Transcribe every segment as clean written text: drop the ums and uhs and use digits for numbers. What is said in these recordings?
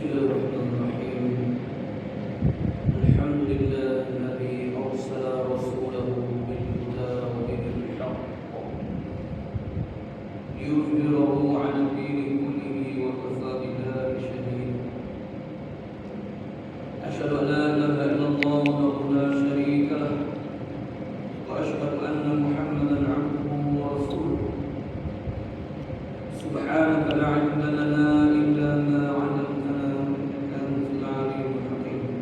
Bismillahirrahmanirrahim. Alhamdulillahilladzi arsala rasulahu bil huda wa dinil haqq liyudhhirahu 'ala dini kullihi wa kafaa billahi shahida. Asyhadu an la ilaha illallah wahdahu la syarika lah wa asyhadu anna Muhammadan 'abduhu wa rasuluh. Subhanaka la 'ilma lana illa ma 'allamtana innaka antal 'alimul hakim.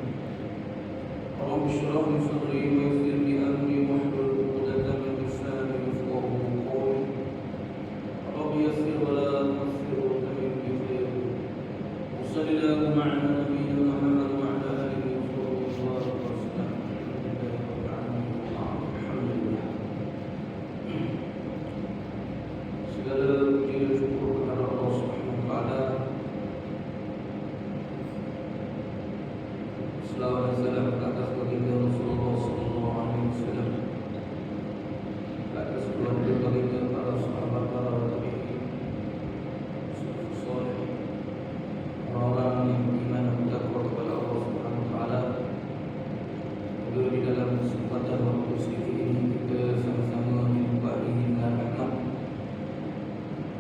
Rabbi shrah li sadri wa yassir li amri wahlul 'uqdatam min lisani yafqahu qawli. Rabbi yassir wa la tu'assir wa tamim bi khair. Sallallahu 'ala nabiyyina Muhammad wa 'ala alihi wa sahbihi wa sallam. Alhamdulillah. Segala puji dan syukur kepada Allah Subhanahu wa taala. Selawat dan salam atas baginda Rasulullah sallallahu alaihi wasallam, atas keluarga baginda, para sahabat, para tabi'in, salafus saleh, orang-orang yang beriman dan bertakwa kepada Allah Subhanahu wa taala. Juga di dalam kesempatan waktu sedikit ini kita sama-sama dilimpahi dengan rahmat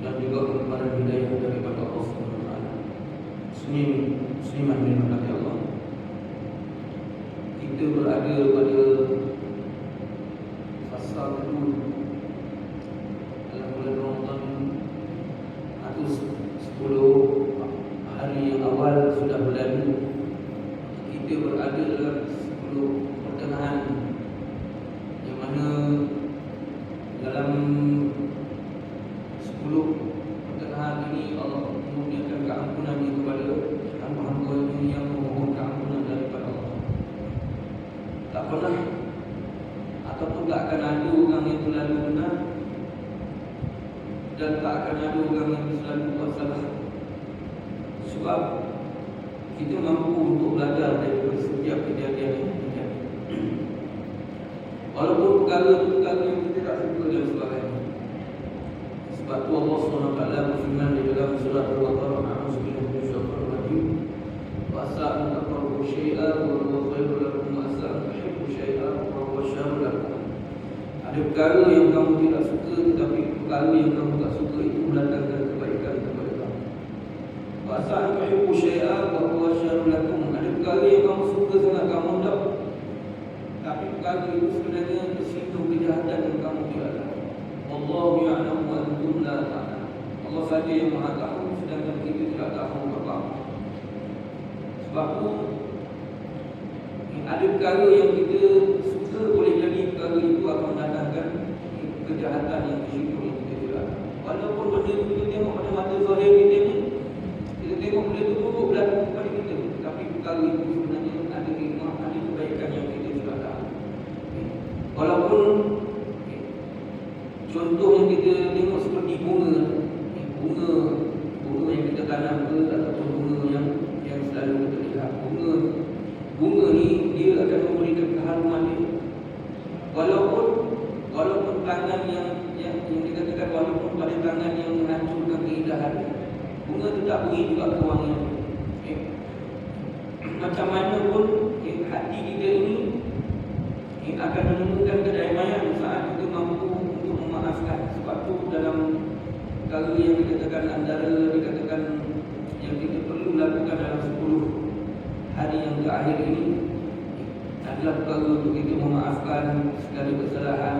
dan juga kepada hidayah daripada Allah Subhanahu wa taala. Musliman yang dirahmati Allah, kita berada pada fasa kedua dalam bulan Ramadan, atau 10 hari yang awal sudah berlalu. Kita berada dalam 10 pertengahan, yang mana dalam 10 pertengahan ini Allah menurunkan keampunannya kepada hamba-hambanya yang memohon keampunan daripada Allah. Tak pernah ataupun tak akan ada orang yang terlalu benar, dan tak akan ada orang yang selalu buat salah. Sebab kita mampu untuk belajar daripada setiap kejadian yang terjadi. Walaupun perkara-perkara yang kita tak suka dan sebagainya. Sebab tu Allah SWT berfirman di dalam surah Al-Baqarah, a'udzubillahi minasyaitonir rajim, wa asa an takrahu syai'an wa huwa khairul lakum wa asa an tuhibbu syai'an wa huwa syarrul lakum. Ada perkara yang kamu tidak suka, tetapi perkara yang kamu tak suka itu mendatangkan kebaikan kepada kamu. Wa asa an tuhibbu syai'an wa huwa syarrul lakum. Ada perkara yang kamu suka sangat, kamu tak, tapi perkara itu sebenarnya bersitu kejahatan yang kamu tidak tahu. Allahu ya'lamu wa antum la ta'lamun. Allah saja yang Maha tahu, sedangkan kita tidak tahu apa-apa. Sebab tu ada perkara yang kita suka, boleh jadi perkara itu akan mendatangkan kejahatan yang bersyukur yang kita tidak tahu. Walaupun benda itu kita tengok pada mata zahir kita ni, kita tengok benda itu buruk berlaku kepada kita, tapi perkara itu sebenarnya ada hikmah, ada kebaikan yang kita tidak tahu. Walaupun contoh yang kita tengok seperti bunga yang kita tanam ke, ataupun bunga yang selalu kita lihat. Bunga ni dia akan memberikan keharuman dia. Walaupun tangan yang dikatakan, walaupun pada tangan yang menghancurkan keindahan, bunga tu tak beri juga kewangian. Macam mana pun hati kita ini akan menemukan kedamaian saat kita mampu untuk memaafkan. Sebab tu dalam perkara yang dikatakan, antara dikatakan yang kita perlu lakukan dalam 10 hari yang terakhir ini adalah perkara untuk kita memaafkan segala kesalahan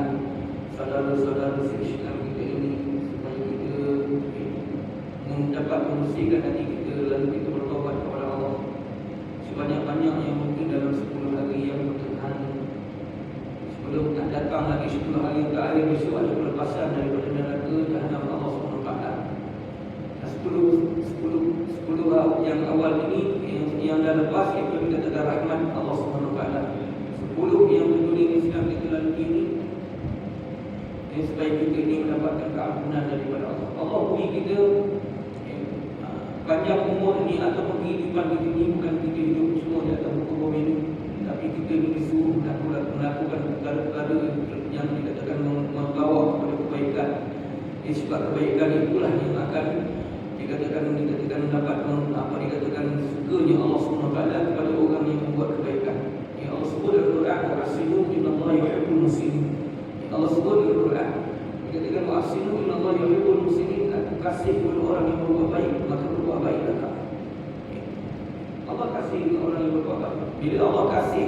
saudara-saudara se-Islam kita ini, supaya kita mendapat membersihkan hati kita, lalu kita bertaubat kepada Allah sebanyak-banyak yang mungkin dalam 10 hari yang pertengahan. Sebelum nak datang lagi 10 hari yang terakhir, besok ada pelepasan daripada neraka jahanam Allah SWT. 10 yang awal ini yang dah lepas, itu dikatakan rahmat Allah SWT. 10 yang peduli Islam kita lalui ini, supaya kita ini mendapatkan keampunan daripada Allah. Allah beri kita panjang umur ini ataupun kehidupan kita ini, bukan kita hidup semua di atas muka bumi ini, tapi kita ini disuruh melakukan perkara-perkara yang dikatakan membawa kepada kebaikan. Sebab kebaikan itulah yang akan dikatakan mendapat dikatakan suka murkanya Allah SWT kepada orang yang membuat kebaikan. Yang Allah sebut dalam Quran, "Wa'asinu innallaha yuhibbul muslimin." Yang Allah sebut dalam Quran, dikatakan "Wa'asinu innallaha yuhibbul muslimin." Aku kasih kepada orang yang berbuat baik, maka berbuat baiklah kamu. Allah kasih dengan orang yang berbuat baik. Bila Allah kasih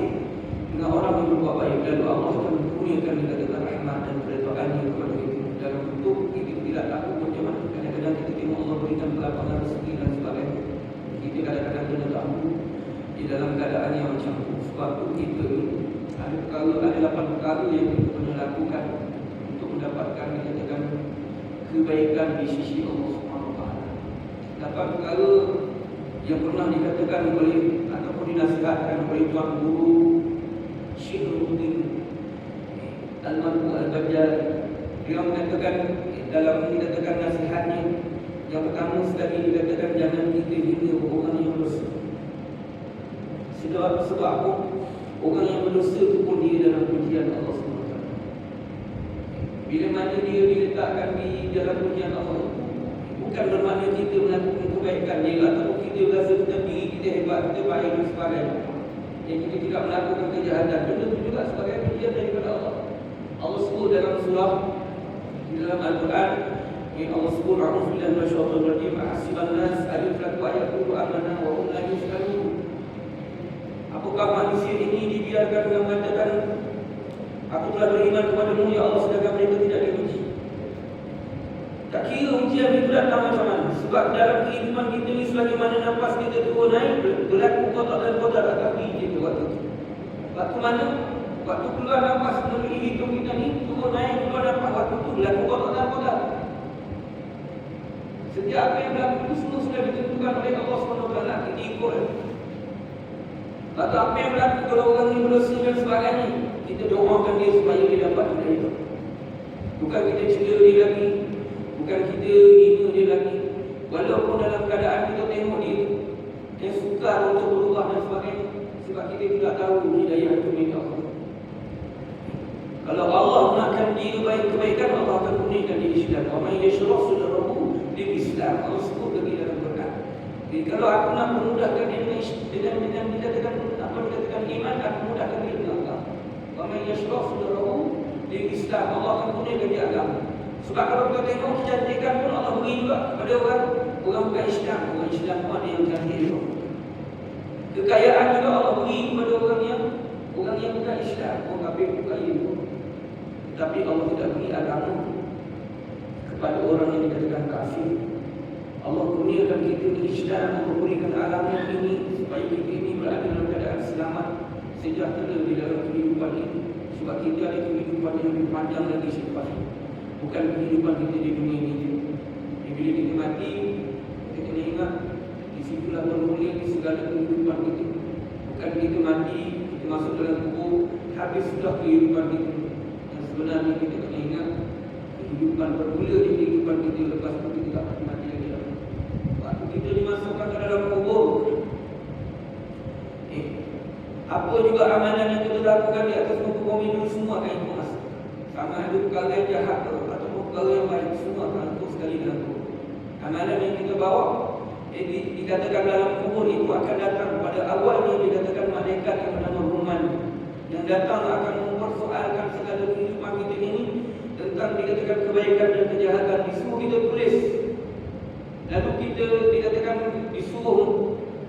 dengan orang yang berbuat baik, lalu Allah akan kurniakan dikatakan rahmat dan keredaannya kepada kita dalam bentuk kita tidak tahu macam mana. Kadang-kadang kita tengok Allah berikan kelapangan rezeki dan sebagainya. Kita kadang-kadang kena tahu di dalam keadaan yang macam itu. Sebab itu kita ada 8 perkara yang kita pernah lakukan untuk mendapatkan dikatakan kebaikan di sisi Allah SWT. 8 perkara yang pernah dikatakan oleh ataupun dinasihatkan oleh Tuan Guru Syekh Nuruddin Al-Marfu Al-Bajjali. Dia mengatakan dalam dikatakan nasihatnya, yang pertama sekali dikatakan jangan kita hina orang yang berdosa. Sebab apa? Orang yang berdosa itu pun dia dalam pujian Allah SWT. Bila mana dia diletakkan di dalam pujian Allah itu, bukan bermakna kita melakukan kebaikan dia, ataupun kita berasa kita diri kita hebat, kita baik dan sebagainya. Yang kita tidak melakukan kejahatan, itu juga sebagai pujian daripada Allah. Allah sebut dalam surah di dalam Al-Quran, Allah sebut "A'udzu billahi minasyaitonir rajim, ahasiban nas an yutraku ayaqulu amanna wa hum la yuftanun." Apakah manusia ini dibiarkan mengatakan aku telah beriman kepadamu ya Allah, sedangkan mereka tidak diuji? Tak kira ujian itu datang macam mana. Sebab dalam kehidupan kita ni, sebagaimana nafas kita turun naik, berlaku kotak dan kotak akan kita waktu itu. Waktu mana? Waktu keluar nafas melalui hidung kita ni, turun naik, keluar nafas, waktu itu berlaku kotak dan kotak. Setiap apa yang berlaku itu semua sudah ditentukan oleh Allah SWT. Kita ikut. Atau apa yang berlaku kalau orang ini berdosa dan sebagainya, kita doakan dia supaya dia dapat hidayah. Bukan kita cela dia lagi, bukan kita hina dia lagi. Walaupun dalam keadaan kita tengok dia sukar untuk berubah dan sebagainya, sebab kita tidak tahu hidayah itu milik Allah. Kalau Allah nakkan dia baik kebaikan, Allah akan kurniakan dia Islam. Wa man yashrah sadrahu lil Islam. Allah sebut lagi dalam Quran. Jadi kalau aku nak memudahkan dia dengan dikatakan apa dikatakan iman, aku mudahkan dia dengan Allah. Wa man yashrah sadrahu lil Islam. Allah akan kurniakan dia agama. Sebab kalau kita tengok kecantikan pun Allah beri juga kepada orang bukan Islam. Orang Islam pun ada yang cantik juga. Kekayaan juga Allah beri kepada orang yang bukan Islam. Orang kafir pun kaya juga. Tapi Allah tidak beri agama kepada orang yang dikatakan kafir. Allah kurniakan kita di Islam, Allah berikan agama ini supaya kita ini berada dalam keadaan selamat, sejahtera di dalam kehidupan ini. Sebab kita ada kehidupan yang lebih panjang lagi selepas ini. Bukan kehidupan kita di dunia ini. Bila kita mati, kita kena ingat di situlah bermula di segala kehidupan kita. Bukan kita mati, kita masuk dalam kubur, habis sudah kehidupan kita. Yang sebenarnya kita kena ingat kehidupan bermula di kehidupan kita, lepas itu kita tak akan mati lagi. Waktu kita dimasukkan ke dalam kubur, apa juga amalan yang kita lakukan di atas muka bumi dulu semua akan ikut masuk. Sama ada perkara yang jahat ataupun perkara yang baik, semua akan ikut sekali dalam kubur. Amalan yang kita bawa dikatakan dalam kubur itu akan datang pada awalnya, dikatakan malaikat yang bernama Ruman yang datang akan mempersoalkan segala kehidupan kita ini tentang dikatakan kebaikan dan kejahatan. Disuruh kita tulis, lalu kita dikatakan disuruh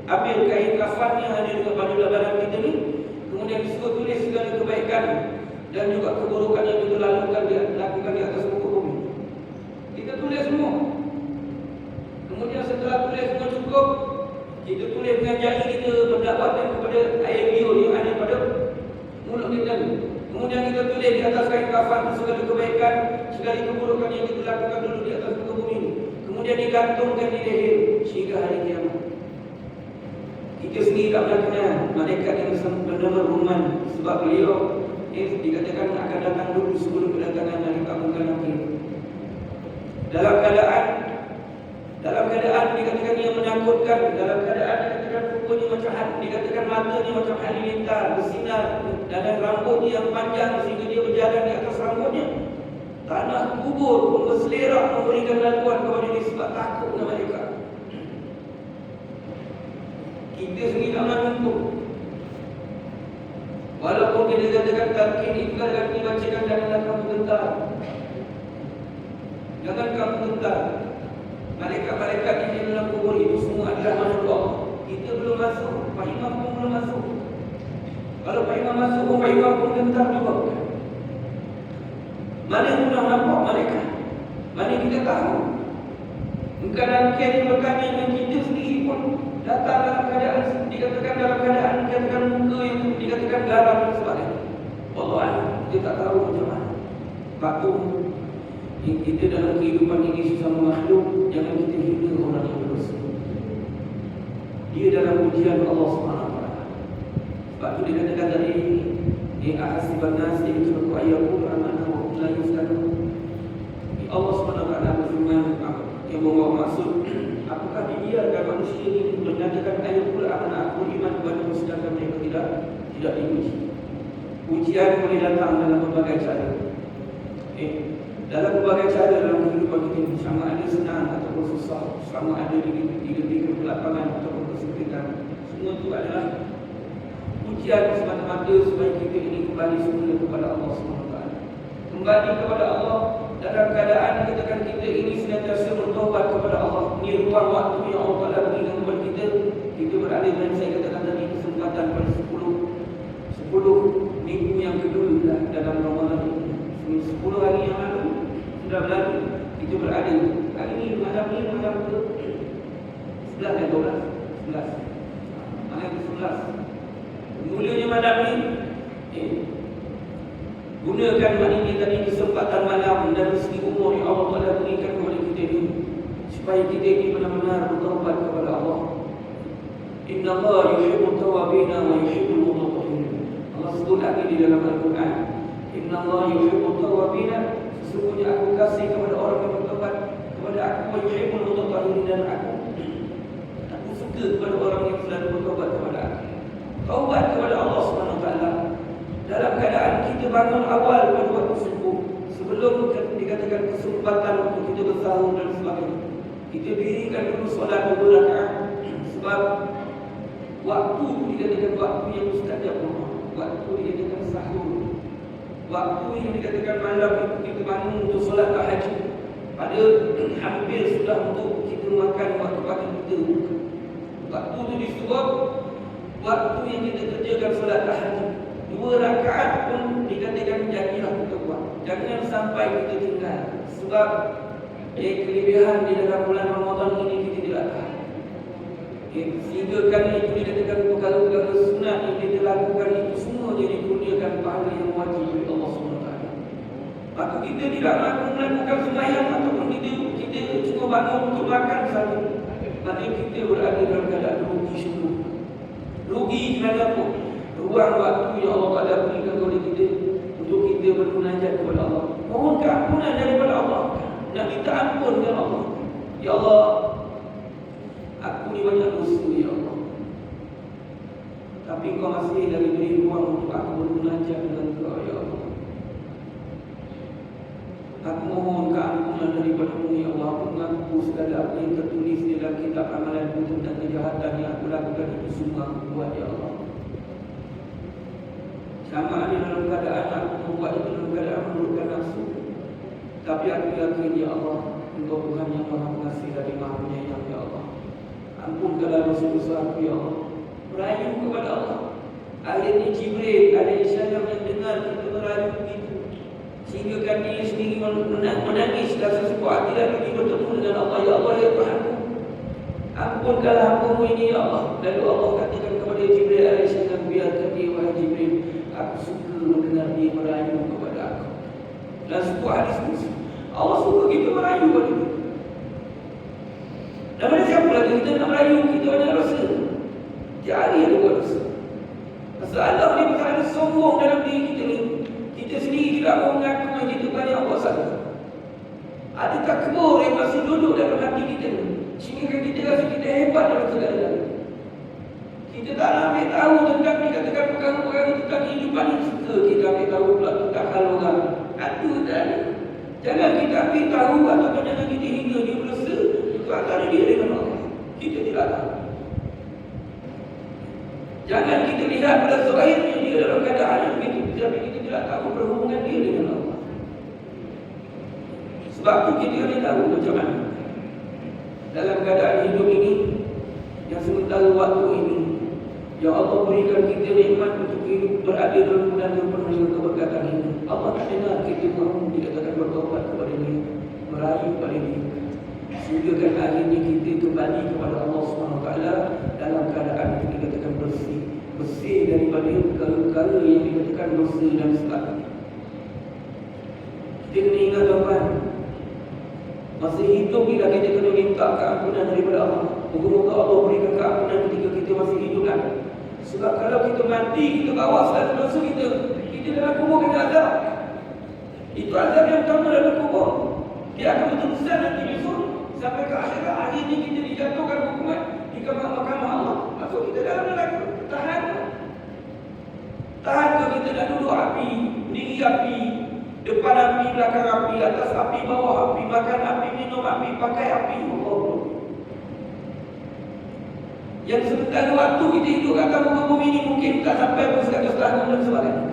ambil kain kafan yang ada dekat pada badan kita ni, kemudian disuruh tulis segala kebaikan dan juga keburukan yang kita lakukan di atas muka bumi. Kita tulis semua. Kemudian setelah tulis semua cukup, kita tulis dengan jari kita pendapatan kepada air liur yang ada pada mulut kita ni. Kemudian kita tulis di atas kain kafan segala kebaikan, segala keburukan yang kita lakukan dulu di atas muka bumi ni. Kemudian digantungkan di leher sehingga hari kiamat. Kita sendiri tak pernah kenal malaikat yang bernama Ruman, sebab beliau dikatakan akan datang dulu sebelum kedatangan hari kemudian akhir. Dalam keadaan dikatakan yang menakutkan, dalam keadaan dikatakan pupuknya macam dikatakan matanya macam halilintar bersinar, dan rambutnya yang panjang sehingga dia berjalan di atas rambutnya. Tanah kubur pun berselerak memberikan laluan kepada dia sebab takut dengan mereka. Kita sendiri tak nak jumpa. Walaupun kita katakan talqin itu kadang dibacakan janganlah kamu gentar. Jangan kamu gentar. Malaikat-malaikat di dalam kubur itu semua adalah makhluk Allah. Kita belum masuk, Pak Imam pun belum masuk. Kalau Pak Imam masuk, Pak Imam pun gentar juga. Mana yang pernah nampak malaikat? Mana kita tahu? Kadang kita berkata dengan kita sendiri pun datang dalam keadaan, dikatakan dalam keadaan, dikatakan muka yang dikatakan garam dan sebagainya. Wallahualam, kita tak tahu macam mana. Patung kita dalam kehidupan ini sesama makhluk, jangan kita hina orang yang berdosa. Dia dalam ujian Allah SWT. Sebab itu dia katakan tadi, ahasiban nas yutruku ayyaqulu amanna wa hum la yuftanun. Allah SWT berfirman yang membawa maksud, apakah dibiarkan manusia ini menyatakan ayyaqulu amanna, aku iman kepada sedangkan mereka tidak diuji. Ujian boleh datang dalam berbagai cara. Dalam berbagai cara dalam kehidupan kita ini, sama ada senang ataupun susah, sama ada di kelapangan ataupun kesempitan, semua itu adalah ujian semata-mata supaya kita ini kembali semula kepada Allah SWT. Kembali kepada Allah dalam keadaan dikatakan kita ini senantiasa bertaubat kepada Allah. Ini ruang waktu yang Allah Ta'ala berikan kepada kita. Kita berada dan saya katakan tadi kesempatan pada 10 minggu yang kedua dalam Ramadan ini. 10 hari yang lalu sudah berlalu. Kita berada hari ini malam ke 11 dan 12. 11. Malam ke 11. Mulanya malam ni gunakan maknanya tadi kesempatan malam dan rezeki umur yang Allah Ta'ala berikan kepada kita ini, supaya kita ini benar-benar bertaubat kepada Allah. Inna Allah yuhibbut tawabina wa yuhibbul mutatahhirin. Allah sebut lagi di dalam Al-Quran, Inna Allah yuhibbut tawabina, sesungguhnya aku kasih kepada orang yang bertaubat kepada aku, wa yuhibbul mutatahhirin, dan aku suka kepada orang yang selalu bertaubat kepada aku. Taubat kepada Allah SWT dalam keadaan kita bangun awal pada waktu subuh, sebelum dikatakan kesempatan untuk kita bersahur dan sebagainya. Kita dirikan dulu solat 2 rakaat, sebab waktu itu dikatakan waktu yang mustajab doa, waktu dikatakan sahur, waktu yang dikatakan malam itu kita bangun untuk solat tahajud. Pada hampir sudah untuk kita makan waktu pagi kita. Waktu itu disebut waktu yang kita kerjakan solat tahajud. 2 rakaat pun dikatakan jadilah kita buat. Jangan sampai kita tinggal. Sebab kelebihan di dalam bulan Ramadan ini kita tidak tahu. Sehingga kerana itu dikatakan perkara-perkara sunat yang kita lakukan itu semua jadi kurniakan pahala yang wajib oleh Allah SWT. Maka kita tidak melakukan sembahyang ataupun kita cuma bangun untuk makan saja. Maka kita berada dalam keadaan rugi semua. Rugi kerana apa? Ruang waktu yang Allah Ta'ala berikan kepada kita untuk kita bermunajat kepada Allah, mohon keampunan daripada Allah, nak minta ampun kepada Allah. Ya Allah, aku ni banyak dosa ya Allah, tapi Kau masih lagi beri ruang untuk aku bermunajat dengan Kau ya Allah. Aku mohon keampunan daripada-Mu ya Allah. Aku mengaku segala apa yang tertulis di dalam kitab amalan tentang kejahatan yang aku lakukan itu semua aku buat ya Allah. Sama ada dalam keadaan aku membuat itu dalam keadaan menurutkan nafsu, tapi aku yakin ya Allah, Engkau Tuhan yang Maha Pengasih lagi Maha Penyayang ya Allah. Ampunkanlah dosa-dosa aku ya Allah. Merayu kepada Allah. Akhirnya Jibril ada isyarat yang dengar kita merayu begitu, sehingga kan dia sendiri menangis dan sesuatu hati lalu dia bertemu dengan Allah. Ya Allah ya Tuhanku, ampunkanlah hamba-Mu ini ya Allah. Lalu Allah katakan kepada Jibril alaihissalam, biarkan dia wahai Jibril, aku suka mendengar dia merayu kepada aku. Dan sebuah hadis Muslim, Allah suka kita merayu kepada dia. Dan mana siapa lagi kita nak merayu? Kita banyak rasa. Jari ada buat rasa. Masalah ni bukan ada sombong dalam diri kita ni. Kita sendiri tidak mau mengaku yang kita banyak kuasa. Ada takbur yang masih duduk dalam hati kita ni, sehingga kita rasa kita hebat dalam segala-galanya. Kita tak nak ambil tahu tentang dikatakan perkara-perkara tentang kehidupan ini. Suka kita ambil tahu pula tentang hal orang. Ada tak ada. Jangan kita ambil tahu ataupun jangan kita hingga dia berasa itu antara dia dengan Allah. Kita tidak tahu. Jangan kita lihat pada zahirnya dia dalam keadaan yang begitu, tapi kita tidak tahu perhubungan dia dengan Allah. Sebab itu kita tidak tahu macam mana dalam keadaan hidup ini, yang sementara waktu ini, ya Allah berikan kita nikmat untuk hidup berada dalam bulan yang penuh dengan keberkatan ini. Allah tak dengar kita mahu dikatakan bertobat kepada dia, merayu kepada dia, sehingga kan akhirnya kita kembali kepada Allah SWT dalam keadaan kita dikatakan bersih daripada perkara-perkara yang dikatakan dosa dan sebagainya. Kita kena ingat tuan-tuan, masa hidup bila kita kena minta keampunan daripada Allah. Moga-moga Allah berikan keampunan ketika kita masih hidup kan. Sebab kalau kita mati, kita bawa selalu dosa kita dalam kubur kena azab. Itu azab yang utama dalam kubur. Dia akan berterusan nanti besok sampai ke akhirat. Akhirnya kita dijatuhkan hukuman di mahkamah Allah. Masuk kita dalam neraka. Tahan ke kita nak duduk api, berdiri api, depan api, belakang api, atas api, bawah api, makan api, minum api, pakai api. Allah. Yang sementara waktu kita hidup kat muka bumi ini mungkin tak sampai pun 100 tahun dan sebagainya.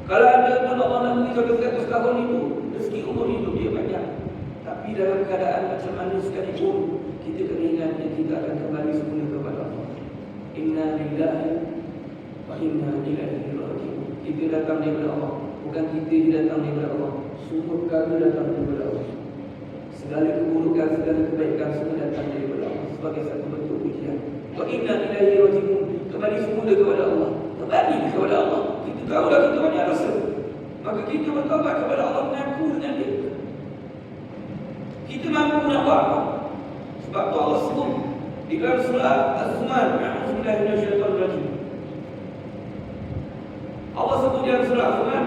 Kalau ada pun Allah nak beri 100 tahun itu, rezeki umur hidup dia banyak. Tapi dalam keadaan macam mana sekalipun, kita kena ingat yang kita akan kembali semula kepada Allah. Inna lillahi wa inna ilaihi raji'un. Kita datang daripada Allah, bukan kita datang daripada Allah. Semua perkara datang daripada Allah. Segala keburukan, segala kebaikan semua datang daripada Allah sebagai satu bentuk ujian. Wa inna ilaihi raji'un. Kembali semula kepada Allah. Kembali kepada Allah. Kita tahulah kita banyak dosa, maka kita bertobat kepada Allah, mengaku dengan dia. Kita mampu nak buat apa? Sebab tu Allah sebut di dalam surah Az-Zumar, a'udzubillahi minasyaitonir rajim. Allah sebut di dalam surah Az-Zumar,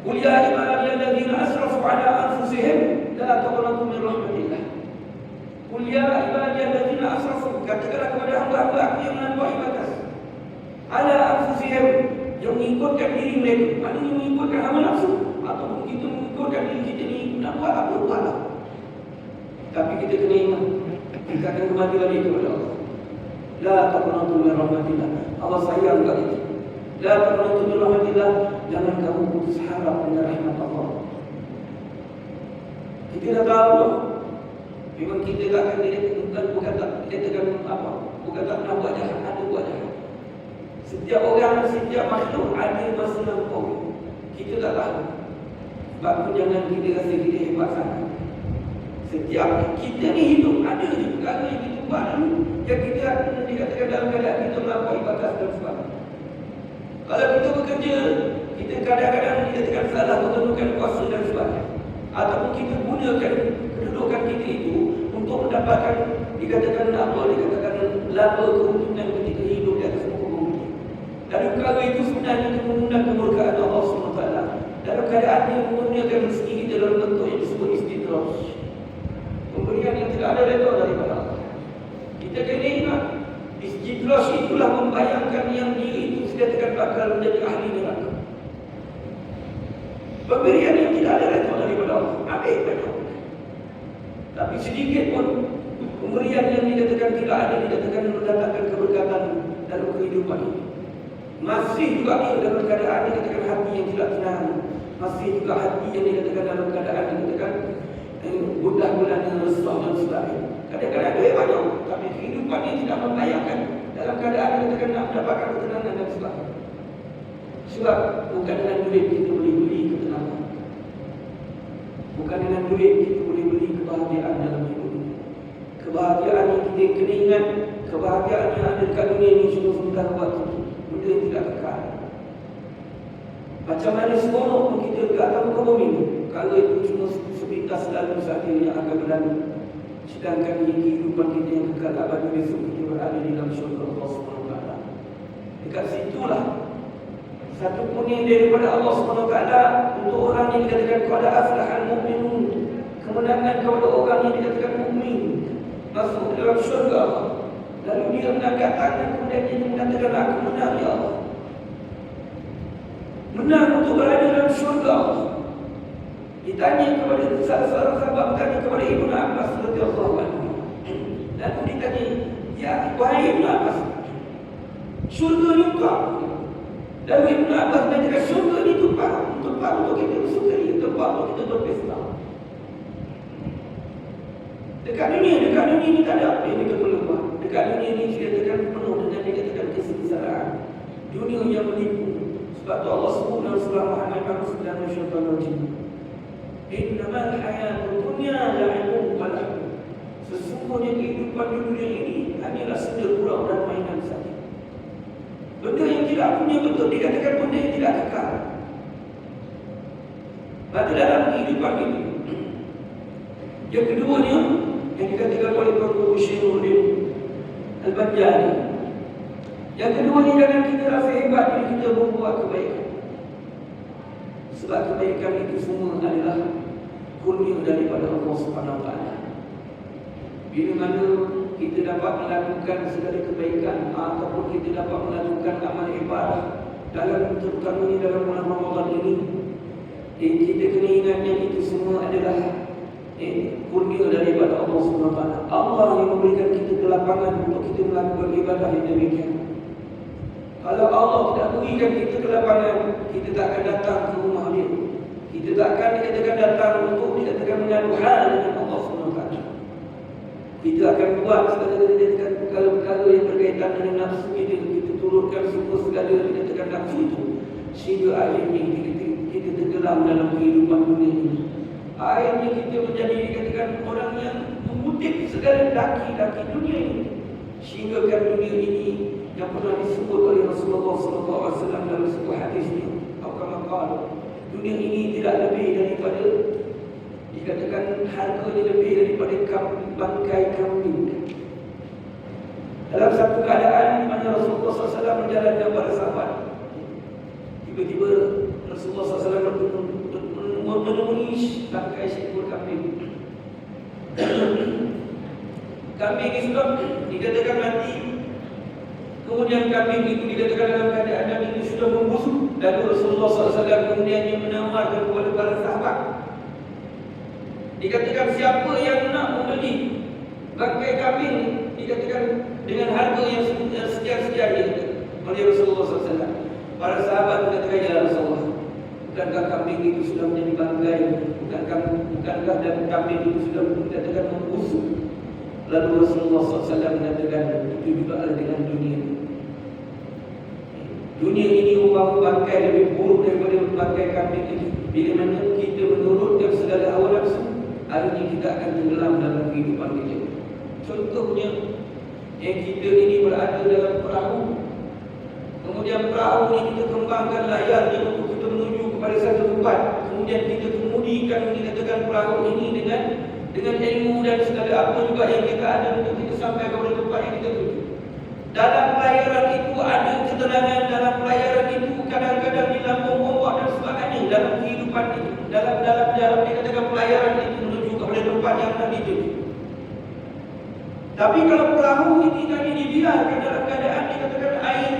"Qul ya ibadiyalladzina asrafu ala anfusihim la taqnatu min rahmatillah." Qul ya ibadiyalladzina asrafu, katakanlah kepada hamba-hamba aku yang melampaui batas, ala anfusihim, yang mengikutkan diri mereka. Maknanya mengikutkan hawa nafsu, ataupun kita mengikutkan diri kita ni nak buat apa buatlah. Tapi kita kena ingat, kita akan kembali lagi kepada Allah. La taqnatu min rahmatillah. Allah sayang kat kita. La taqnatu min rahmatillah. Jangan kamu putus harap dengan rahmat Allah. Kita dah tahu, memang kita tak akan bukan tak katakan apa, bukan tak nak buat jahat, ada buat jahat. Setiap orang, setiap makhluk ada masa lampau. Kita tak tahu. Sebab tu jangan kita rasa kita hebat sangat. Setiap kita ni hidup, ada je perkara yang kita buat dulu yang kita akan dikatakan dalam keadaan kita melampaui batas dan sebagainya. Kalau kita bekerja, kita kadang-kadang dikatakan salah menggunakan kuasa dan sebagainya, ataupun kita gunakan kedudukan kita itu untuk mendapatkan dikatakan apa, dikatakan laba keuntungan ketika hidup di atas muka bumi. Dan perkara itu sebenarnya menggunakan kemurkaan Allah SWT dalam keadaan dia menggunakan rezeki kita dalam bentuk yang disebut istidraj, pemberian yang tidak ada redha daripada Allah. Kita kena ingat, istidraj itulah membayangkan yang diri itu sedangkan bakal menjadi ahli neraka. Pemberian yang tidak ada redha daripada Allah, ambil banyak. Tapi sedikit pun pemberian yang dikatakan tidak ada, dikatakan mendatangkan keberkatan dalam kehidupan ini. Masih juga dia dalam keadaan dikatakan hati yang tidak tenang. Masih juga hati yang dikatakan dalam keadaan dikatakan gundah gulana, resah dan sebagainya. Kadang-kadang duit banyak, tapi kehidupan ini tidak membayangkan dalam keadaan dikatakan nak mendapatkan ketenangan dan sebagainya. Sebab bukan dengan duit kita boleh beli ketenangan. Bukan dengan duit kita boleh beli kebahagiaan dalam hidup ini. Kebahagiaan yang kita kena ingat, kebahagiaan yang ada dekat dunia ini cuma sementara waktu. Benda yang tidak kekal. Macam mana seronok pun kita ke atas muka bumi ini, kalau itu cuma sepintas lalu saja yang akan berlalu. Sedangkan kehidupan kita yang kekal abadi besok kita berada di dalam syurga Allah SWT. Dekat situlah satu punya daripada Allah SWT untuk orang yang dikatakan kepada aflahal mu'minun, kemenangan kepada orang yang dikatakan mukmin masuk dalam syurga Allah. Lalu dia mengangkat tangan, kemudian dia mengatakan, aku menang ya Allah, menang untuk berada dalam syurga Allah. Ditanya kepada seorang sahabat, bertanya kepada Ibnu Abbas radhiyallahu anhu. Lalu ditanya, ya wahai Ibnu Abbas, Syurga juga. Dan Ibn Abbas mengatakan syurga ni tempat untuk kita bersukari, tempat untuk kita berpesta. Dekat dunia ni tak ada apa yang kita perlu buat. Dekat dunia ni dikatakan penuh dengan dikatakan kesengsaraan. Dunia yang menipu. Sebab tu Allah sebut dalam surah Muhammad dan syaitan rajim. Innamal hayatud dunya la'ibun wa lahu. Sesungguhnya kehidupan di dunia ini hanyalah senda gurau dan mainan saja. Benda yang tidak punya betul dikatakan benda yang tidak kekal. Pada dalam kehidupan ini. Yang keduanya yang dikatakan oleh Dr. Syairuddin Al-Banjari. Yang keduanya jangan kita rasa hebat bila kita membuat kebaikan. Sebab kebaikan itu semua adalah kurnia daripada Allah Subhanahu Wa Taala. Bila mana kita dapat melakukan segala kebaikan ataupun kita dapat melakukan amal ibadah dalam terutamanya dalam bulan Ramadan ini, kita kena ingat yang itu semua adalah kurnia daripada Allah Subhanahu Wa Taala. Allah yang memberikan kita kelapangan untuk kita melakukan ibadah yang demikian. Kalau Allah tidak berikan kita kelapangan, kita tak akan datang ke rumah dia. Kita tak akan dikatakan datang untuk dikatakan mengadu hal dengan Allah Subhanahu Wa Taala. Kita akan buat segala perkara-perkara yang berkaitan dengan nafsu kita. Kita turutkan semua segala yang dikatakan nafsu itu. Sehingga akhirnya kita tenggelam dalam kehidupan dunia ini. Akhirnya kita menjadi dikatakan orang yang mengutip segala daki-daki dunia ini. Sehingga kan dunia ini yang pernah disebut oleh Rasulullah SAW dalam sebuah hadisnya, dunia ini tidak lebih daripada dikatakan harganya lebih daripada bangkai kambing. Dalam satu keadaan di mana Rasulullah SAW berjalan dengan para sahabat, tiba-tiba Rasulullah SAW menemui bangkai seekor kambing. Kambing ini sudah dikatakan mati. Kemudian kambing itu dikatakan dalam keadaan kambing itu sudah membusuk. Lalu Rasulullah SAW kemudian menawarkan kepada para sahabat. Dikatakan siapa yang nak membeli bangkai kambing, dikatakan dengan harga yang sekian-sekian oleh Rasulullah SAW. Para sahabat mengatakan, ya Rasulullah, bukankah kambing itu sudah menjadi bangkai? Bukankah dan kambing itu sudah dikatakan membusuk? Lalu Rasulullah SAW mengatakan, itu juga ada dengan dunia. Dunia ini umpama bangkai lebih buruk daripada bangkai kambing itu. Bila mana kita menurutkan segala hawa nafsu, akhirnya kita akan tenggelam dalam kehidupan kita. Contohnya, yang kita ini berada dalam perahu. Kemudian perahu ini kita kembangkan layarnya untuk kita menuju kepada satu tempat. Kemudian kita kemudikan dikatakan perahu ini dengan ilmu dan segala apa juga yang kita ada untuk kita sampai kepada tempat yang kita tuju. Dalam pelayaran itu ada ketenangan, dalam pelayaran itu kadang-kadang dilambung ombak dan sebagainya dalam kehidupan itu. Dalam dikatakan pelayaran itu menuju kepada tempat yang nak dituju. Tapi kalau perahu ini tadi dibiarkan dalam keadaan dikatakan air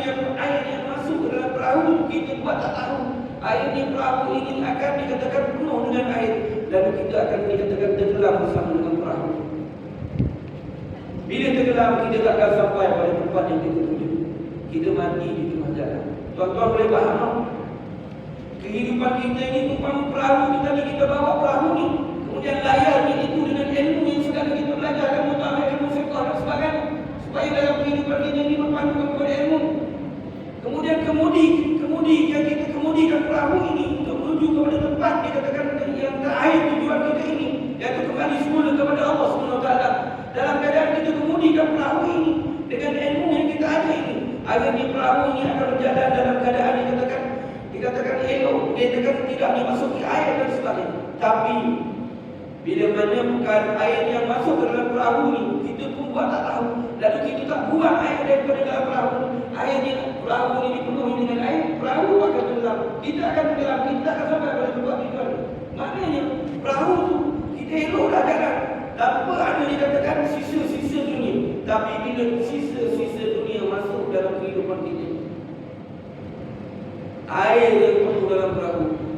yang masuk ke dalam perahu, kita buat tak tahu. Airnya perahu ini akan dikatakan penuh dengan air. Lalu kita akan dikatakan tenggelam bersama dengan perahu. Bila tenggelam, kita tak akan sampai pada tempat yang kita tuju. Kita mati di tengah jalan. Tuan-tuan boleh faham? Kehidupan kita ini umpama perahu kita bawa perahu ni. Kemudian layarnya itu dengan ilmu yang segala kita belajar, ilmu ta'amil, ilmu fiqh dan sebagainya. Supaya dalam kehidupan kita ini berpandukan kepada ilmu. Kemudian kemudi yang kita kemudikan perahu ini untuk menuju kepada tempat dikatakan yang terakhir tujuan kita ini, iaitu kembali semula kepada Allah SWT. Dalam keadaan kita kemudikan perahu ini dengan ilmu yang kita ada ini, akhirnya perahu ini akan berjalan dalam keadaan dikatakan elok, dikatakan tidak dimasuki air dan sebagainya. Tapi bila mana bukan air yang masuk ke dalam perahu ini, kita pun buat tak tahu. Lalu kita tak buang air daripada dalam perahu ini. Akhirnya perahu ini dipenuhi dengan air, perahu akan tenggelam. Kita akan tenggelam, kita akan sampai pada tempat tujuan. Maknanya perahu itu kita eloklah jalan tanpa ada dikatakan sisa-sisa dunia. Tapi bila sisa-sisa dunia masuk dalam kehidupan kita, air yang penuh dalam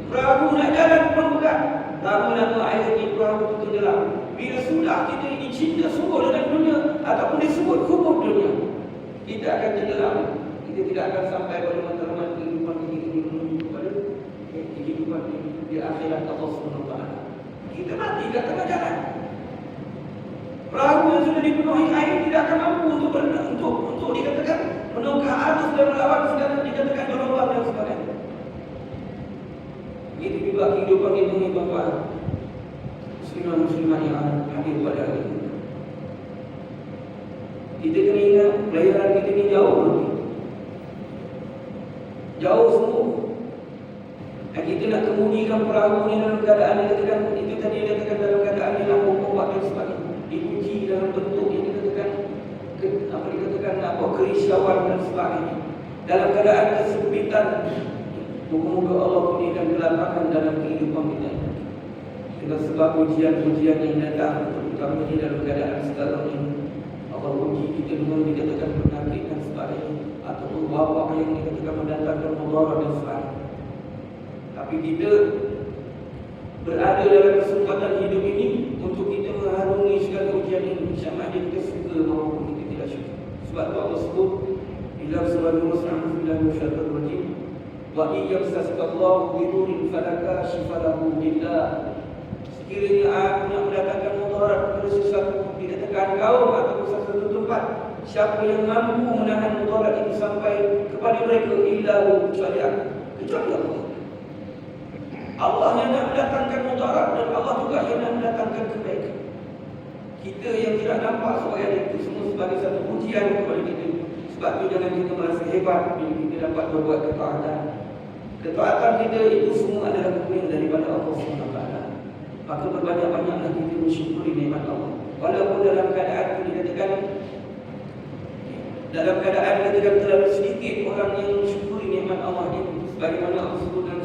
perahu nak jalan pun berat. Lama-lama akhirnya perahu itu tenggelam. Bila sudah kita ini cinta sungguh dengan dunia ataupun disebut hubung dunia, kita akan tenggelam. kita tidak akan sampai pada matlamat kehidupan ini menuju kepada kehidupan di akhirat Allah Subhanahu wa taala. Kita mati kat tengah jalan. Perahu yang sudah dipenuhi air tidak akan mampu untuk dikatakan menungkah arus dan melawan segala dikatakan gelombang dan sebagainya. Begitu juga kehidupan ini bahawa musliman yang hadir pada hari ini. Kita kena ingat pelayaran kita ini jauh semua. Dan kita nak kemudikan perahu ini dalam keadaan yang dikatakan itu tadi dikatakan dalam keadaan yang lampu obat dan sebagainya. Diuji dalam bentuk yang dikatakan kerisauan dan sebagainya. Dalam keadaan kesempitan, moga-moga Allah kurniakan kelapangan dalam kehidupan kita. Dengan sebab ujian-ujian yang datang, terutamanya dalam keadaan sekarang ini, Allah uji kita dengan dikatakan penyakit dan sebagainya, ataupun wabak yang dikatakan mendatangkan mudarat dan sebagainya. Tapi kita berada dalam kesempatan hidup ini untuk kita mengharungi segala ujian ini, sama ada kita suka maupun kita tidak suka. Sebab itu Allah sebut dalam surah Al-Mus'ab Bismillahirrahmanirrahim, wa iyamsaskallahu bidurin falaka shifalahu billah. Sekiranya aku nak mendatangkan mudarat kepada sesuatu, dikatakan kaum atau sesuatu tempat, siapa yang mampu menahan mudarat ini sampai kepada mereka illahu, kecuali aku, kecuali Allah. Allah yang nak mendatangkan mudarat dan Allah juga yang nak mendatangkan kebaikan. Kita yang tidak nampak sebagai itu semua sebagai satu ujian kepada kita. Sebab itu jangan kita merasa hebat bila kita dapat berbuat ketaatan. Ketaatan kita itu semua adalah kurnia daripada Allah SWT. Maka berbanyak-banyaklah kita mensyukuri nikmat Allah. Walaupun dalam keadaan itu dikatakan terlalu sedikit orang yang mensyukuri nikmat Allah ini. Sebagaimana Allah sebut dalam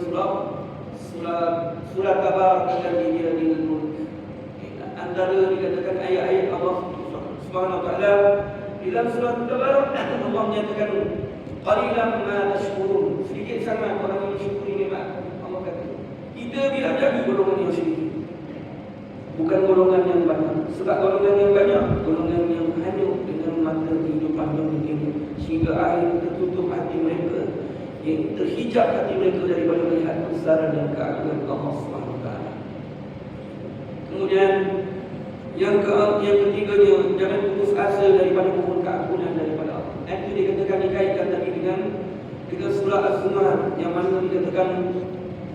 surah Tabarak al-Mulk. Antara dikatakan ayat-ayat Allah Subhanahu wa taala dalam surah Tabarak, Allah menyatakan qalilan ma tashkurun. Sedikit sangat orang yang mensyukuri nikmat Allah kata. Kita bila jadi golongan yang sedikit, bukan golongan yang banyak. Sebab golongan yang banyak, golongan yang hanyut dengan mata kehidupan yang begini, sehingga akhirnya tertutup hati mereka, terhijab hati mereka daripada melihat kebesaran dan keagungan Allah Subhanahu wa taala. Kemudian yang ketiganya, jangan putus asa daripada mohon keampunan daripada Allah. Itu dikatakan dikaitkan tadi dengan surah Az-Zumar, yang mana dikatakan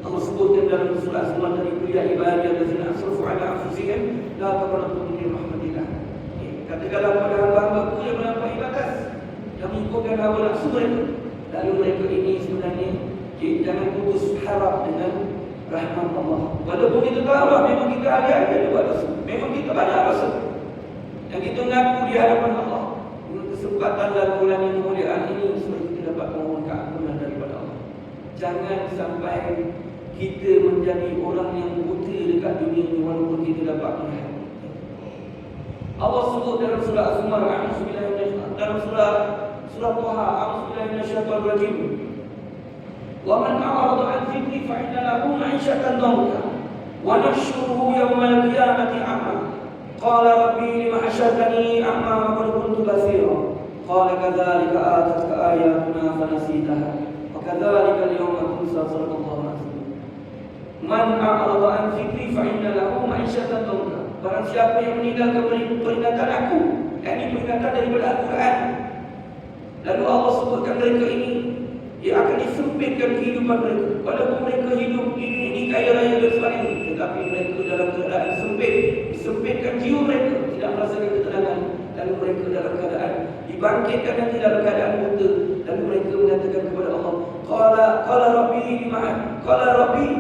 Allah sebutkan dalam surah Az-Zumar tadi, ya ibadiyal ladzina asrafu ala anfusihim la taqnatu min rahmatillah. Katakanlah kepada hamba-hambaku yang melampaui batas, yang mengikutkan hawa nafsu mereka. Lalu mereka ini sebenarnya jangan putus harap dengan rahmat Allah. Walaupun kita tahu memang kita ada buat dosa, memang kita banyak dosa, yang kita mengaku di hadapan Allah. Dengan kesempatan dan bulan yang kemuliaan ini, supaya kita dapat memohon keampunan daripada Allah. Jangan sampai kita menjadi orang yang buta dekat dunia ini walaupun kita dapat melihat. Allah sebut dalam surah Az-Zumar, dalam surah Taha, a'udzubillahi minasyaitonir rajim. Wa man a'rada 'an dzikri fa inna lahu ma'isyatan dhanka wa nahsyuruhu yawmal qiyamati a'ma. Qala rabbi lima hasyartani a'ma wa qad kuntu basira. Qala kadzalika atatka ayatuna fanasitaha wa kadzalika al-yawma tunsa. Sallallahu alaihi wasallam. Man a'rada 'an dzikri fa inna lahu ma'isyatan dhanka. Barang siapa yang meninggalkan peringatan aku, yakni peringatan daripada Al-Quran, lalu Allah sebutkan mereka ini, ia akan disempitkan kehidupan mereka. Walaupun mereka hidup ini kaya raya dan sebagainya, tetapi mereka dalam keadaan sempit, disempitkan jiwa mereka, tidak merasakan ketenangan. Lalu mereka dalam keadaan dibangkitkan nanti dalam keadaan buta. Lalu mereka mengatakan kepada Allah, Qala Rabbi,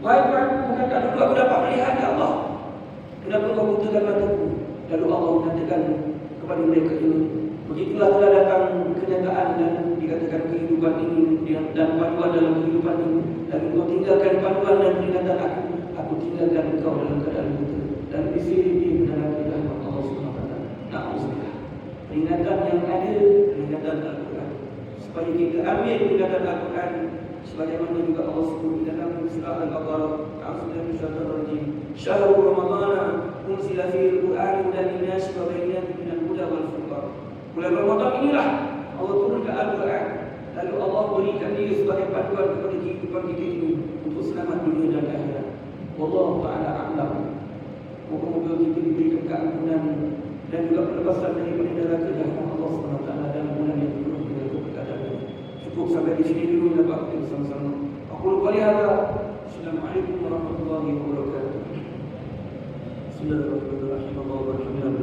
wahai Tuhanku, bukankah dulu aku dapat melihat ya Allah? Kenapa kau butakan mataku? Lalu Allah mengatakan kepada mereka ini, begitulah telah datang kenyataan dan dikatakan kehidupan ini dan panduan dalam kehidupan ini. Lalu kau tinggalkan panduan dan peringatan aku tinggalkan engkau dalam keadaan buta. Dan di sini benar-benar rahmat Allah Subhanahu wa taala. Na'udzubillah. Peringatan yang ada, peringatan Al-Quran. Supaya kita ambil peringatan Al-Quran, sebagaimana juga Allah sebut dalam surah Al-Baqarah, a'udzubillahi minasyaitonir rajim. Syahrul Ramadhan unzila fihi al-Qur'an hudan lin-nasi wa bayyinatin minal huda wal furqan. Bulan Ramadan inilah Allah turunkan Al-Quran, lalu Allah berikan dia sebagai panduan kepada kehidupan kita ini untuk selamat dunia dan akhirat. Wallahu ta'ala a'lam. Moga-moga kita diberikan keampunan dan juga pelepasan daripada neraka jahanam Allah SWT dalam bulan yang penuh dengan keberkatan ini. Cukup sampai di sini dulu dapat kita bersama-sama. Aku lupa lihat. Assalamualaikum warahmatullahi wabarakatuh. Bismillahirrahmanirrahim.